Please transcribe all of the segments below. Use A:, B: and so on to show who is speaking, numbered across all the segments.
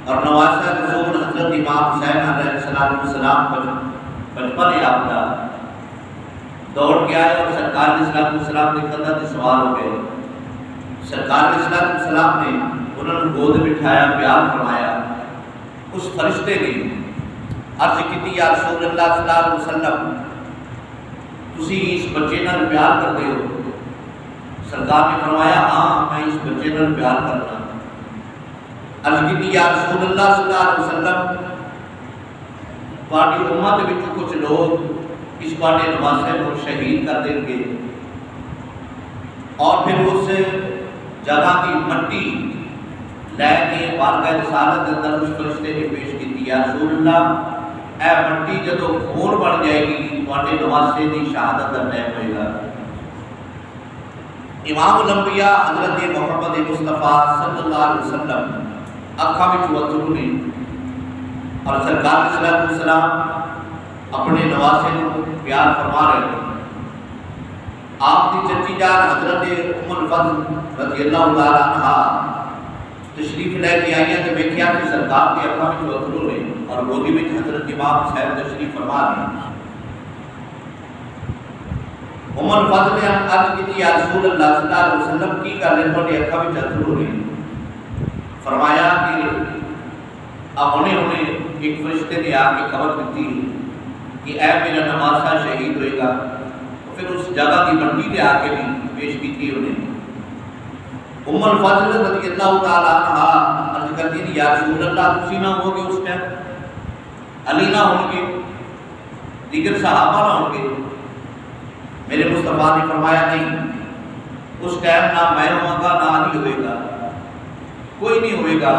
A: اور نواسہ رسول حضرت امام حسین علیہ السلام بچپن یافتہ دوڑ کے آئے اور سرکار علیہ السلام کے قدر سے سوال ہو گئے۔ سرکار علیہ السلام نے انہوں نے گود بٹھایا، پیار فرمایا۔ اس فرشتے نے عرض کی یا رسول اللہ صلی اللہ علیہ وسلم تسی اس بچے نال پیار کرتے ہو؟ سرکار نے فرمایا ہاں میں اس بچے نال پیار کرنا۔ عرض کی یا رسول اللہ صلی اللہ علیہ وسلم تہاڈی امت وچ کچھ لوگ اس بارے نواسے کو شہید کر دیں گے، اور پھر اس جگہ کی مٹی لے کے بارگاہ رسالت کے اندر اس فرشتے نے پیش کی یا رسول اللہ اے مٹی جدو خون بن جائے گی تہاڈے نواسے کی شہادت کا ٹائم ہوئے گا۔ امام الانبیاء حضرت محمد مصطفیٰ صلی اللہ علیہ وسلم اکھاں وچ اتھرو نے، اور سرکار علیہ السلام اپنے نواسے کو پیار فرما رہے ہیں۔ آپ کی چچی جان حضرت ام الفضل رضی اللہ تعالی عنہا تشریف لے کے آئی ہیں تو ویکھیا کہ سرکار کے اکھاں وچ اتھرو نے اور گودی وچ حضرت امام حسین تشریف فرما رہے ہیں۔ ام الفضل نے عرض کی یا رسول اللہ صلی اللہ علیہ وسلم کی گل ہے تہاڈے اکھاں وچ اتھرو نے؟ فرمایا کہ اب ہونے ایک فرشتے نے آ کے خبر دیتی کہ اے میرا نواسہ شہید ہوئے گا۔ پھر اس جگہ کی مٹی لے آ کے بھی پیش کی تھی انہیں۔ ام الفضل رضی اللہ تعالی عنہا عرض کرتی تھی یا رسول اللہ تسی نہ ہو گے اس ٹائم، علی نہ ہوں گے، دیگر صحابہ نہ ہوں گے؟ میرے مصطفیٰ نے فرمایا نہیں، اس ٹائم نہ میں ہوں گا نہ علی ہوئے گا، کوئی نہیں ہوئے گا،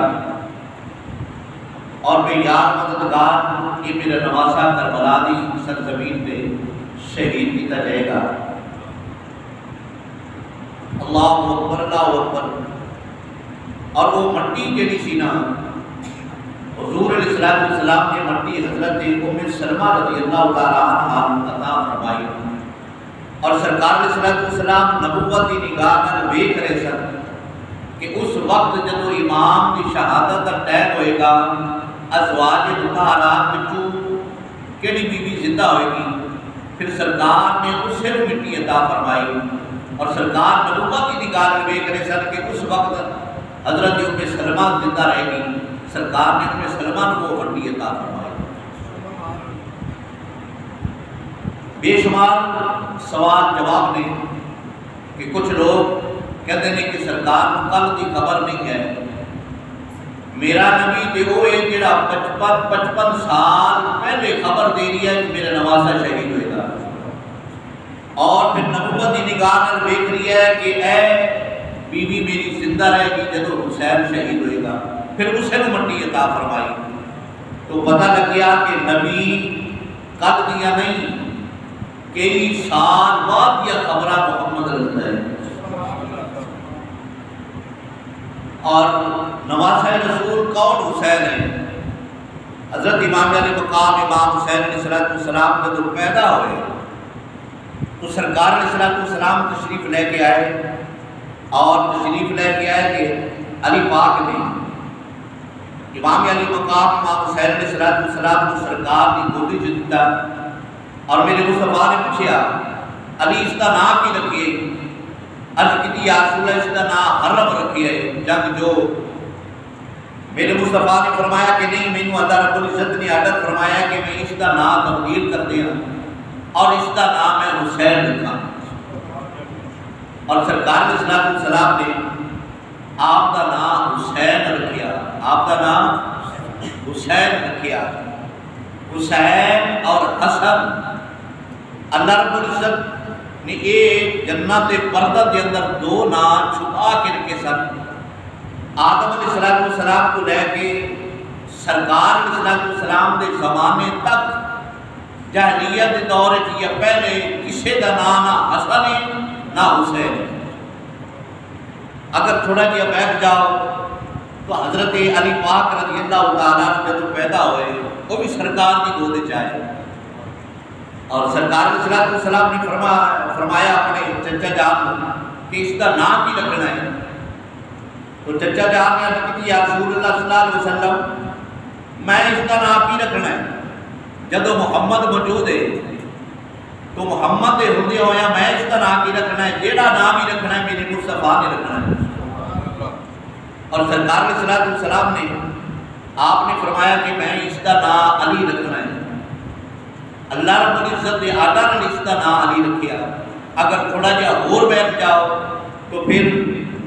A: اور بے یار مددگار یہ میرا نواسہ کربلا دی سرزمین پہ شہید کیتا جائے گا۔ اللہ اکبر اللہ اکبر۔ اور وہ مٹی جڑی سی نا حضور علیہ السلام نے مٹی حضرت ام سلمہ رضی اللہ تعالی عنہا عطا فرمائی، اور سرکار علیہ السلام نبوت کی نگاہ نال ویکھ رہے سن کہ اس وقت جدو امام کی شہادت کا ٹائم ہوئے گا ازواج مطہرات وچوں کیڑی بی بی زندہ ہوئے گی؟ پھر سرکار نے اسے مٹی عطا فرمائی، اور سرکار نبوت کی نگاہ میں دیکھ رہے سن کہ اس وقت حضرت ام سلمہ زندہ رہے گی۔ سرکار نے ام سلمہ کو وہ مٹی عطا فرمائی۔ بے شمار سوال جواب نے کہ کچھ لوگ کہتے ہیں کہ سرکار کو کل کی خبر نہیں ہے۔ میرا نبی تو وہ ہے جڑا 55 سال پہلے خبر دے رہی ہے کہ میرا نواسہ شہید ہوئے گا، اور پھر نبوت کی نگاہ نال دیکھ رہی ہے کہ اے بی بی میری زندہ رہے گی جدو حسین شہید ہوئے گا، پھر اسے کو مٹی عطا فرمائی۔ تو پتہ لگ گیا کہ نبی قد دیا نہیں، کئی سال بعد یہ خبرہ محمد رضی ہے۔ اور نواسہ رسول کون؟ حسین ہے۔ حضرت امام علی مقام امام حسین علیہ السلام جب پیدا ہوئے تو سرکار علیہ السلام تشریف لے کے آئے، اور تشریف لے کے آئے کہ علی پاک نے امام علی مقام امام حسین علیہ السلام کو سرکار کی گودی چ دیتا، اور میرے مصطفیٰ نے پوچھا علی اس کا نام کی رکھیے؟ عرض کی یا رسول اللہ اس کا نام حرب رکھیے جنگ جو۔ میرے مصطفیٰ نے فرمایا کہ نہیں، مینوں اللہ رب العزت نے آرڈر فرمایا کہ میں اس کا نام تبدیل کر دیا اور اس کا نام میں حسین رکھا۔ اور سرکار علیہ السلام نے آپ کا نام حسین رکھیا، آپ کا نام حسین رکھیا۔ حسین اور حسن اللہ رب العزت نے ایک جنت پردہ کے اندر دو نام چھپا کے رکھے سن۔ آدم علیہ السلام کو لے کے سرکار علیہ السلام کے زمانے تک جاہلیت دور یا پہلے کسی کا نام نہ حسن ہے نہ حسین ہے۔ اگر تھوڑا جہا بیٹھ جاؤ تو حضرت علی پاک رضی اللہ تعالیٰ جب پیدا ہوئے وہ بھی سرکار کی گود چاہے، اور سرکار علیہ السلام نے فرمایا اپنے چچا جان کہ اس کا نام کی رکھنا ہے۔ تو چچا جان نے عرض کی یا رسول اللہ صلی اللہ علیہ وسلم میں اس کا نام کی رکھنا ہے؟ جدو محمد موجود ہے تو محمد دے ہوندے ہویا میں اس کا نام کی رکھنا ہے، جیڑا نام ہی رکھنا ہے میرے مصطفیٰ نے رکھنا ہے۔ اور سرکار علیہ الصلوۃ والسلام نے آپ نے فرمایا کہ میں اس کا نام علی رکھنا ہے۔ اللہ رب العزت نے آدھا نے اس کا نام علی رکھیا۔ اگر تھوڑا جہا اور بیٹھ جاؤ تو پھر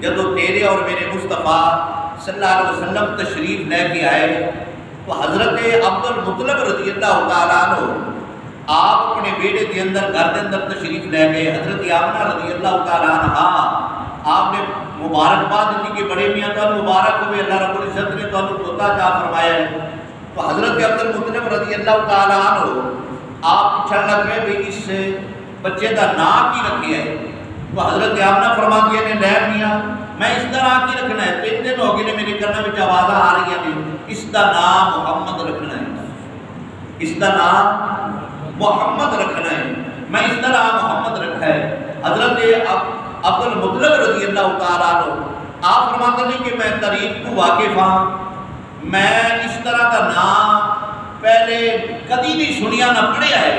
A: جدو تیرے اور میرے مصطفیٰ صلی اللہ علیہ وسلم تشریف لے کے آئے تو حضرت عبد المطلب رضی اللہ تعالیٰ عنہ آپ اپنے بیٹے کے اندر گھر کے اندر تشریف لے گئے۔ حضرت آمنہ رضی اللہ تعالیٰ عنہ آپ نے مبارکباد دی کہ بڑے میاں تو مبارک ہوئے، اللہ رب العزت نے تو پوتا عطا فرمایا ہے۔ تو حضرت عبد المطلب رضی اللہ تعالیٰ عنہ آپ پوچھنے لگ گئے بھی اس بچے کا نام کی رکھے ہے؟ تو حضرت آمنہ فرما دیا نے لے میاں میں اس کا نام کی رکھنا ہے، 3 دن ہو گئے میرے کرنے میں آواز آ رہی ہے، اس کا نام محمد رکھنا ہے، اس کا نام محمد رکھنا ہے، میں اس کا نام محمد رکھا ہے۔ حضرت عبد المطلب رضی اللہ تعالیٰ عنہ آپ فرماتے ہیں کہ میں تاریخ کو واقف ہاں، میں اس طرح کا نام پہلے کدی نہیں سنیا نہ پڑھیا ہے۔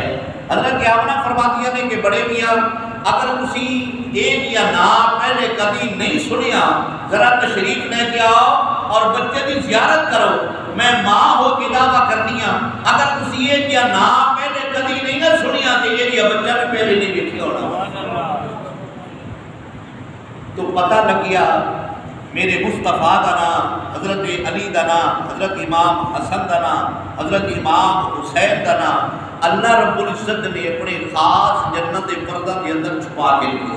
A: حضرت آمنہ فرماتی ہیں کہ بڑے میاں اگر تسی ایک یا نام پہلے کدی نہیں سنیا ذرا تشریف لے کے آؤ اور بچے کی زیارت کرو، میں ماں ہو کے دعویٰ کرنی ہاں اگر تسی ایک یا نام پہلے کدی نہیں نہ سنیا تو یہ بچہ بھی پہلے نہیں دیکھے ہونا۔ تو پتہ لگ گیا میرے مصطفیٰ کا نام حضرت علی کا نام، حضرت امام حسن کا نام، حضرت امام حسین کا نام اللہ رب العزت نے اپنے خاص جنت پردہ کے اندر چھپا کے لکھے۔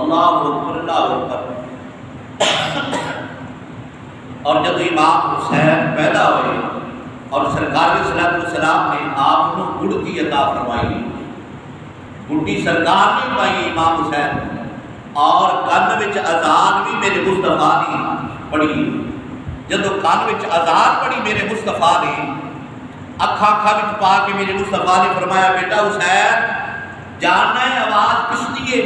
A: اللہ اکبر اللہ اکبر۔ اور جب امام حسین پیدا ہوئے اور سرکار علیہ الصلوۃ والسلام نے آپ کو گڑ کی عطا فرمائی، گڑی سرکار نے پائی امام حسین، اور کان وچ اذان بھی میرے مصطفیٰ نے پڑھی۔ جب کان وچ اذان پڑھی میرے مصطفیٰ نے اکھا وچ پا کے میرے مصطفیٰ نے فرمایا بیٹا حسین جاننا ہے آواز کس دی ہے؟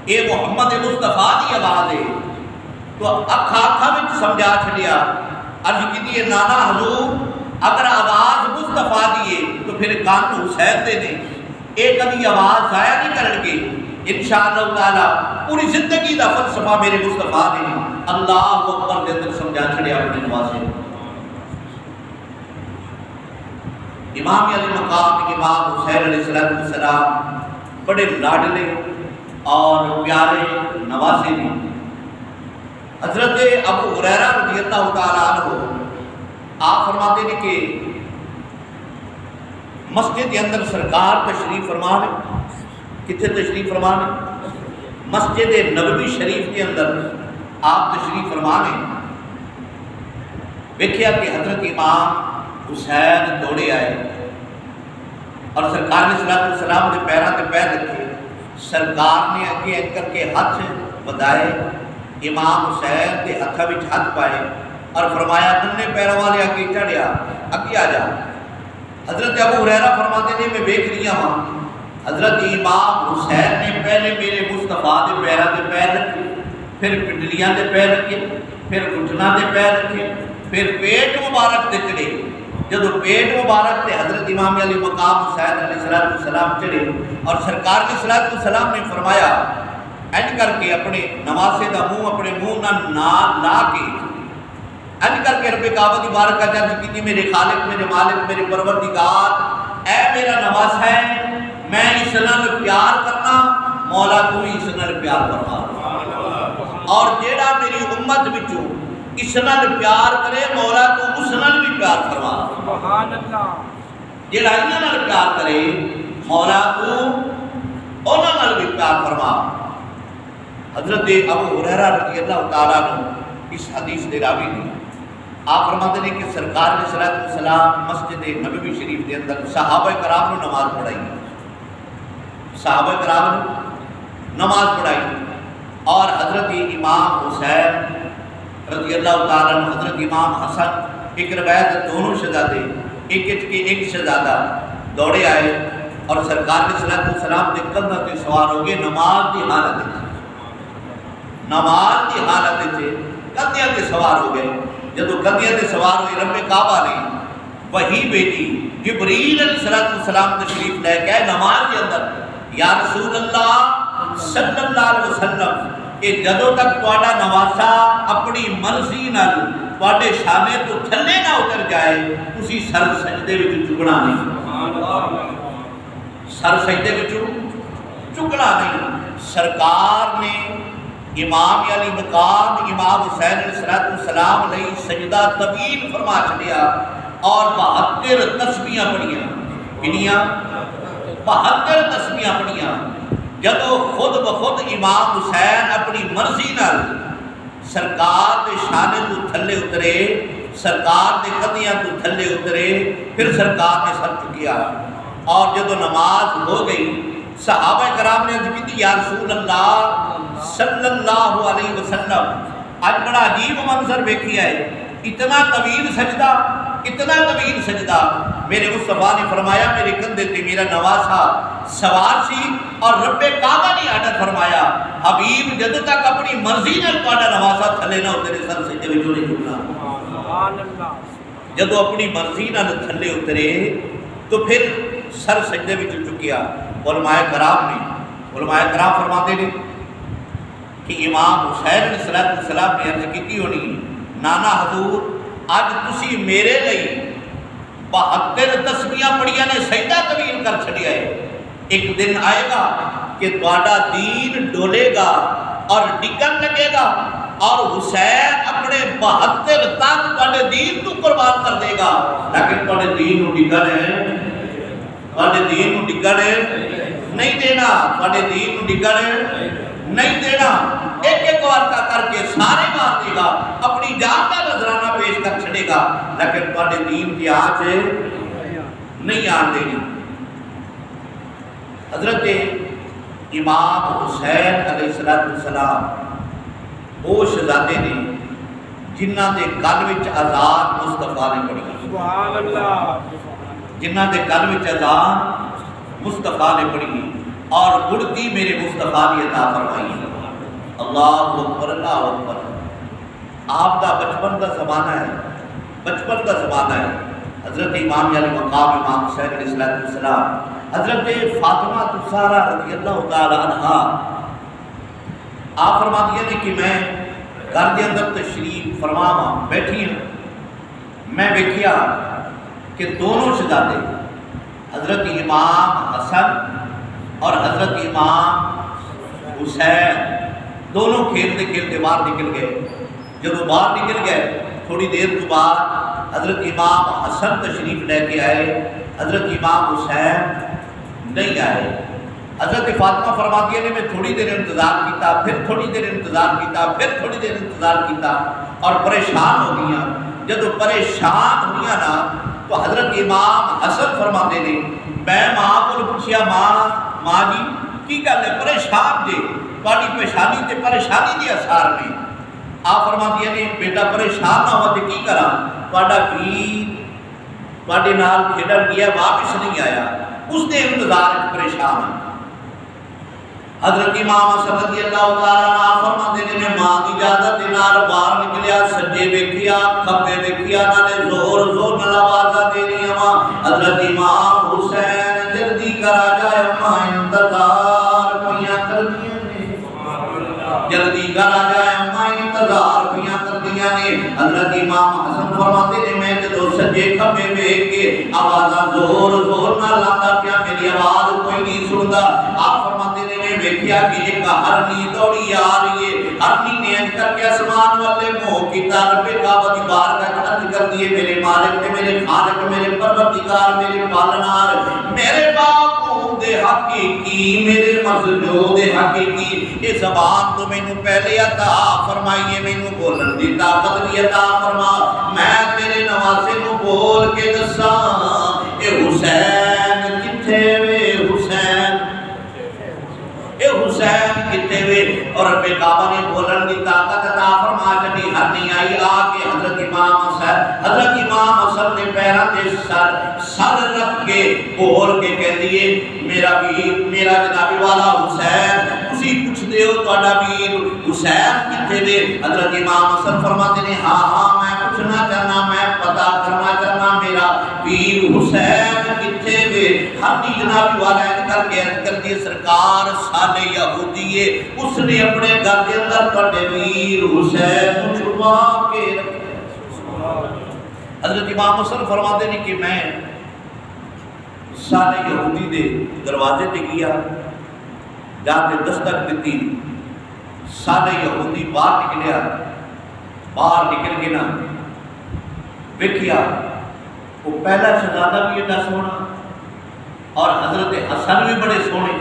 A: اے محمد مصطفیٰ دی آواز ہے۔ تو اکھا وچ سمجھا چھڑیا، عرض کی نانا حضور اگر آواز مصطفیٰ دی ہے تو پھر کان حسین دے نے، ایک کبھی آواز ضائع نہیں کرن گے انشاءاللہ تعالیٰ۔ پوری زندگی دا فلسفہ میرے مصطفیٰ نے اللہ اکبر دے اندر سمجھا چھڑیا اپنے نواسے۔ امام علی مقام امام حسین علیہ السلام بڑے لاڈلے اور پیارے نواسے نے۔ حضرت ابو ہریرہ رضی اللہ تعالیٰ عنہ آپ فرماتے ہیں کہ مسجد کے اندر سرکار تشریف فرما ہے۔ کتنے تشریف فرما ہے؟ مسجد نبوی شریف کے اندر آپ تشریف فرما ہے۔ دیکھیا کہ حضرت امام حسین دوڑے آئے اور سرکار علیہ الصلوۃ والسلام کے پیراں تے پیر رکھے، سرکار نے اگے کر کے ہاتھ بدائے، امام حسین کے ہاتھ وچ ہاتھ پائے اور فرمایا تنے پیروں والے اگے چڑھیا، اگے آ جا۔ حضرت ابو ہریرہ فرماتے ہیں میں دیکھ رہی ہوں حضرت امام حسین نے پہلے میرے مصطفیٰ کے پیراں تے پیر رکھے، پھر پنڈلیاں تے پیر رکھے، پھر گھٹنا تے پیر رکھے، پھر پیٹ مبارک تے چڑھے۔ جب پیٹ مبارک تے حضرت امام علی مقام حسین علیہ السلام چڑھے اور سرکار علیہ السلام نے فرمایا اینج کر کے اپنے نواسے کا منہ اپنے منہ نہ لا کے اینج کر کے رب کعبہ دی بارک کا چرچ کی میرے خالق میرے مالک میرے پروردگار اے میرا نواسا ہے میں اس نال پیار کرنا، مولا تو ہی اس نال پیار فرما، اور جیڑا میری امت وچوں اس نال پیار کرے مولا تو اس نال بھی پیار فرما، سبحان اللہ، جیڑا انہاں نال پیار کرے مولا تو انہاں نال بھی پیار فرما۔ حضرت ابو ہریرہ رضی اللہ تعالیٰ عنہ اس حدیث دے راوی نے آپ فرماتے ہیں کہ سرکار علیہ السلام مسجد نبوی شریف کے اندر صحابہ کرام نے نماز پڑھائی، صحابہ کرام نے نماز پڑھائی، اور حضرت امام حسین رضی اللہ تعالیٰ عنہ حضرت امام حسن ایک روایت دونوں شہزادے ایک شہزادہ دوڑے آئے اور سرکار علیہ السلام کے کندھے تے سوار ہو گئے نماز کی حالت میں۔ نماز کی حالت کندھیاں تے سوار ہو گئے. جدو کندھیاں تے سوار ہوئے رب کعبہ نے وہی بیٹی جبریل علیہ السلام تشریف لے کے نماز کے اندر یا رسول اللہ صلی اللہ علیہ وسلم کہ جدو تک تہاڈا نواسا اپنی مرضی نال تہاڈے شانے تو تھلے نہ اتر جائے تسی سر سجدے وچ جھکنا نہیں. سر سجدے وچ جھکنا نہیں. سرکار نے امام علی مقام امام حسین علیہ السلام علیہ سجدہ طویل فرما چھڑیا اور 72 تسبیحاں پڑھیاں. کنیاں 72 تسبیحاں پڑھیاں. جدو خود بخود امام حسین اپنی مرضی نال سرکار دے شانے تو تھلے اترے, سرکار دے قدیاں تو تھلے اترے, پھر سرکار نے سر چکیا اور جدو نماز ہو گئی صحابہ کرام نے عرض کی یا رسول اللہ صلی اللہ علیہ وسلم آج بڑا عجیب منظر دیکھیا ہے, اتنا طویل سجدہ, اتنا طویل سجدہ. میرے مصطفیٰ نے فرمایا میرے کندھے تے میرا نواسا سوار سی اور رب کعبہ نے آڈر فرمایا حبیب جدو تک اپنی مرضی نال تہاڈا نواسا تھلے نہ اترے سر سجدے وچ نہیں جھکنا. جدو اپنی مرضی نال تھلے اترے تو پھر سر سجدے وچ جھکیا. علماء کرام فرماتے ہیں کہ امام حسین علیہ السلام نے عرض کی ہونی نانا حضور اج تسی میرے لئی 72 تسبیحاں پڑھیاں نے سجدہ طویل کر چھڑیا ہے. ایک دن آئے گا کہ تہاڈا دین ڈولے گا اور ڈگن لگے گا اور حسین اپنے 72 تن تہاڈے دین تو قربان کر دے گا, لیکن تہاڈے دین نو ڈگن ہے, تہاڈے دین نو ڈگن نہیں دینا, تہاڈے دین نو ڈگن نہیں دینا. ایک ایک وارتا کر کے سارے مار دے گا, اپنی جان کا نذرانہ پیش کر چھڑے گا, لیکن تہاڈے دین کی آنچ نہیں آن دینی. حضرت امام حسین علیہ السلام وہ شہزادے نے جنہ دے گل وچ اذان مصطفیٰ نے پڑھی. سبحان اللہ. جنہ دے گل وچ اذان مصطفیٰ نے پڑھی اور گڑتی میرے مصطفیٰ نے عطا فرمائی. اللہ اکبر اللہ اکبر. آپ دا بچپن کا زمانہ ہے, بچپن کا زمانہ ہے. حضرت امام علی مقام امام حسین علیہ السلام, حضرت فاطمہ الزہرا رضی اللہ تعالی عنہا آپ فرماتی ہیں کہ میں گھر کے اندر تشریف فرماواں بیٹھی ہوں, میں دیکھیا کہ دونوں شہزادے حضرت امام حسن اور حضرت امام حسین دونوں کھیلتے کھیلتے باہر نکل گئے. جب وہ باہر نکل گئے تھوڑی دیر کے بعد حضرت امام حسن تشریف لے کے آئے, حضرت امام حسین نہیں آئے. حضرت فاطمہ فرماتی ہے میں تھوڑی دیر انتظار کیتا, پھر تھوڑی دیر انتظار کیتا, پھر تھوڑی دیر انتظار کیتا اور پریشان ہو گیا. جب پریشان ہوئی نا تو حضرت امام حسن فرماتے ہیں میں ماں کو پوچھیا ماں جی کی گل ہے پریشان جی, تہاڈی پریشانی تے پریشانی دے اثار نے. آپ فرماتی ہیں بیٹا پریشان نہ ہو تے کی کراں, تہاڈا پیر تہاڈے نال کھیڈن گیا واپس نہیں آیا, اس دے انتظار وچ پریشان ہے. حضرت امام حسن رضی اللہ تعالی عنہ فرماتے ہیں میں ماں کی اجازت دے نال باہر نکلیا, سجے ویکھیا کھبے ویکھیا, نالے زور زور نال آوازاں دے رہیاں. حضرت امام حسین جلدی کر آ جائے اماں انتظار پیاں کردیاں نے, جلدی کر آ جائے اماں انتظار پیاں کردیاں نے. حضرت امام حسن فرماتے ہیں میں جدو سجے کھبے ویکھ کے آوازاں زور زور نال لاتا پیا, میری آواز کوئی نہیں سندا. آپ فرماتے ہیں دیکھیا کہ ایک ہرنی دوڑی آ رہی ہے, ہرنی نے انج کر کے آسمان والے منہ کی طرف کعبہ کی بارگاہ میں عرض کر دیے میرے مالک تے میرے خالق میرے پروردگار میرے پالنہار میرے باپ دے حقیقی میرے مظلوم دے حقیقی یہ زبان تو مینوں پہلے عطا فرمائیے, مینوں بولن دی طاقت بھی عطا فرما, میں تیرے نواسے نو بول کے دساں اے حسین کتھے وے حسین, اے حسین کتے وے. اور رب کعبہ نے بولن دی طاقت عطا فرما چھڈی. ہرنی آئی آ کے حضرت امام حسن نے پیراں تے سر رکھ کے بول کے کہہ دیے میرا بھی میرا جناب والا حسین تسی پوچھتے ہو تہاڈا ویر حسین کتھے وے؟ حضرت امام حسن فرماتے ہیں ہاں ہاں میں پوچھنا چاہنا، میں پتہ کرنا چاہنا میرا ویر حسین کتھے وے؟ ہر جناب والا کر کے عرض کر دی سرکار سارے یہودی ہے، اس نے اپنے گھر کے اندر تہاڈے ویر حسین کو چھپا کے رکھا۔ حضرت امام حسن فرماتے ہیں کہ میں سارے یہودی دے دروازے تے گیا، جا کے دستک دیتی، سارے یہودی باہر نکلیا، باہر نکل کے نا ویکھیا وہ پہلا شہزادہ بھی ایڈا سونا اور حضرت حسن بھی بڑے سونے۔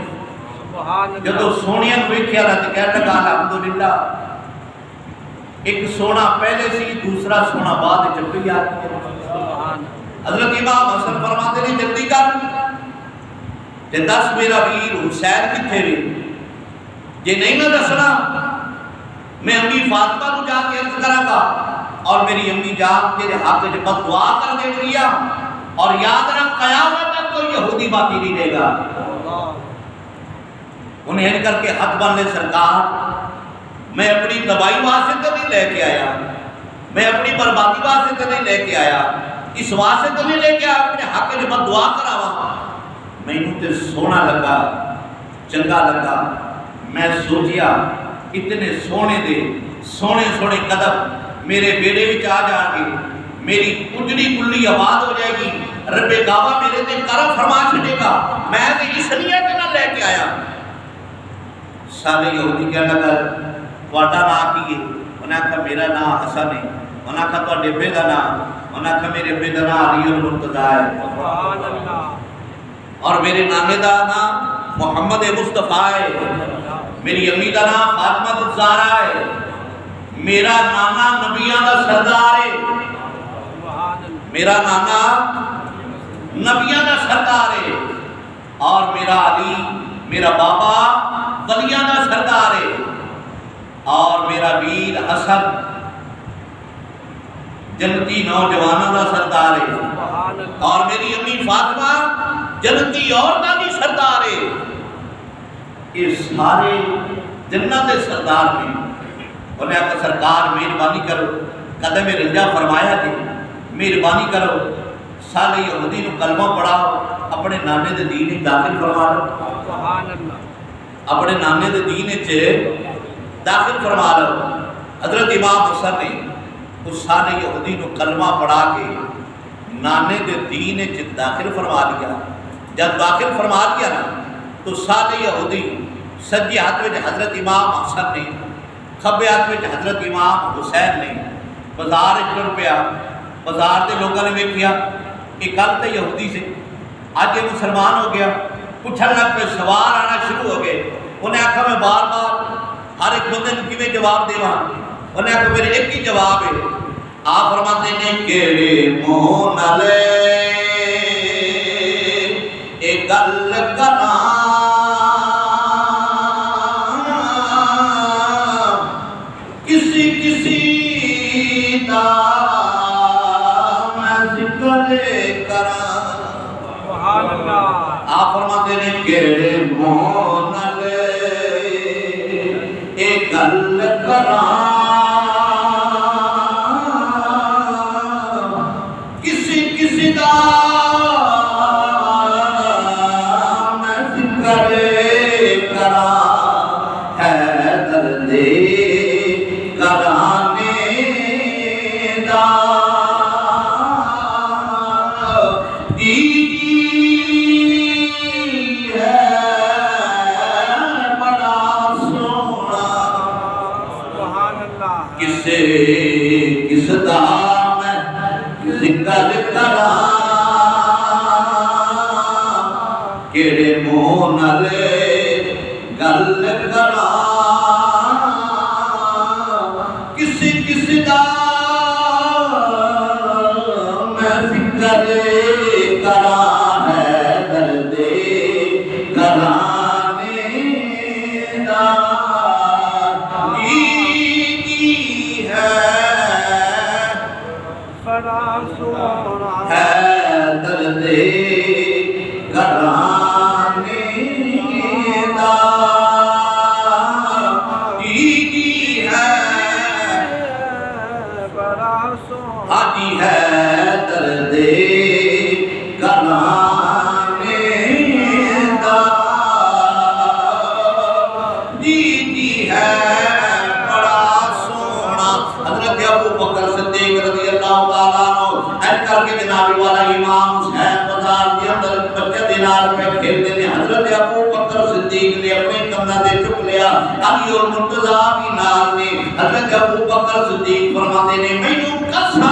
A: جدو سونیاں ویکھیا نا تے کہنے لگا الحمدللہ، ایک سونا پہلے سی دوسرا سونا بعد چپی آ گیا۔ حضرت امام حسن فرماتے ہیں جلدی کر تے دس میرا ویر حسین کتھے وے؟ جے نہیں نہ دسنا میں امی فاطمہ کو جا کے عرض کراں گا اور میری امی جان تیرے حق وچ بد دعا کر دے گی، اور یاد رکھ قیامت تک کوئی یہودی باقی نہیں رہے گا۔ انہیں ان کر کے ہاتھ بن لے سرکار میں اپنی تباہی واسطے تو نہیں لے کے آیا، میں اپنی بربادی واسطے تو نہیں لے کے آیا، اس واسطے تو نہیں لے کے آیا اپنے حق میں بد دعا کراوا۔ مینوں تے سونا لگا، چنگا لگا، میں سوچیا اتنے سونے دے سونے سونے قدم میرے بیڑے وچ آ جان گے، میری اجڑی کلی آباد ہو جائے گی، رب کعبہ میرے تے کرم فرما چھڑے گا، میں تے اس نیت نہ لے کے آیا۔ سارے یہودی کہنے لگا تہاڈا نام کی ہے؟ انہاں کہا میرا نام حسن ہے۔ انہاں کہا تہاڈے ابے دا نام؟ انہاں کہا میرے ابے دا نام علی المرتضیٰ ہے اور میرے نانے دا نام محمد مصطفیٰ ہے، میری امی دا نام فاطمہ الزہرا ہے، میرا نانا نبیاں دا سردار ہے، میرا نانا نبیاں دا سردار ہے، اور میرا علی میرا بابا ولیاں دا سردار ہے، اور میرا ویر حسن جنتی نوجوانوں دا سردار ہے، اور میری امی فاطمہ جنتی عورتاں دی سردار ہے۔ یہ سارے جنت دے سردار نے۔ انہیں کہا سرکار مہربانی کرو، قدم رنجا فرمایا کہ مہربانی کرو سارے یہودی نو کلمہ پڑھاؤ، اپنے نانے دے دین وچ داخل فرما لو، اپنے نانے دے دین وچ داخل فرما لو۔ حضرت امام حسن نے اس سارے یہودی نو کلمہ پڑھا کے نانے دے دین وچ داخل فرما لیا۔ جب داخل فرما لیا نا تو سارے یہودی سجے ہاتھ میں حضرت امام حسن نے، کھبے ہاتھ میں حضرت امام حسین نے بازار ٹر پیا۔ بازار دے لوگوں نے ویکھیا کہ کل تے یہودی سے اج یہ مسلمان ہو گیا، پوچھن لگ پے، سوال آنا شروع ہو گئے۔ انہیں آکھا میں بار بار ہر ایک بندے نوں کیویں جواب دیواں؟ انہیں آکھا میرے ایک ہی جواب ہے۔ آپ فرماتے ہیں کیڑے منہ نال اے گل کراں، کسی کسی دا میں ذکر کراں۔ سبحان اللہ۔ آپ فرماتے ہیں کیڑے منہ نال اے گل کراں، کسی کسی دا میں ذکر کراں، حیدر دے کرانے دا کس دا میں ذکر کراں، کیڑے منہ نال گل کراں، کسی کسی دا میں ذکر کراں، ہے درد کرانے دا حیدر دے کرانے دا حیدر دے کلانے دا دیدی ہے بڑا سونا۔ حضرت ابو بکر صدیق رضی اللہ تعالیٰ عنہ ایسا کر کے جناب والا امام حسین بازار کے اندر بچے دینار پہ کھیلتے تھے۔ حضرت ابو بکر صدیق نے اپنے کندھا دے چک لیا، علی اور مرتضیٰ بھی نال نے۔ حضرت ابو بکر صدیق فرماتے نے مینوں قسم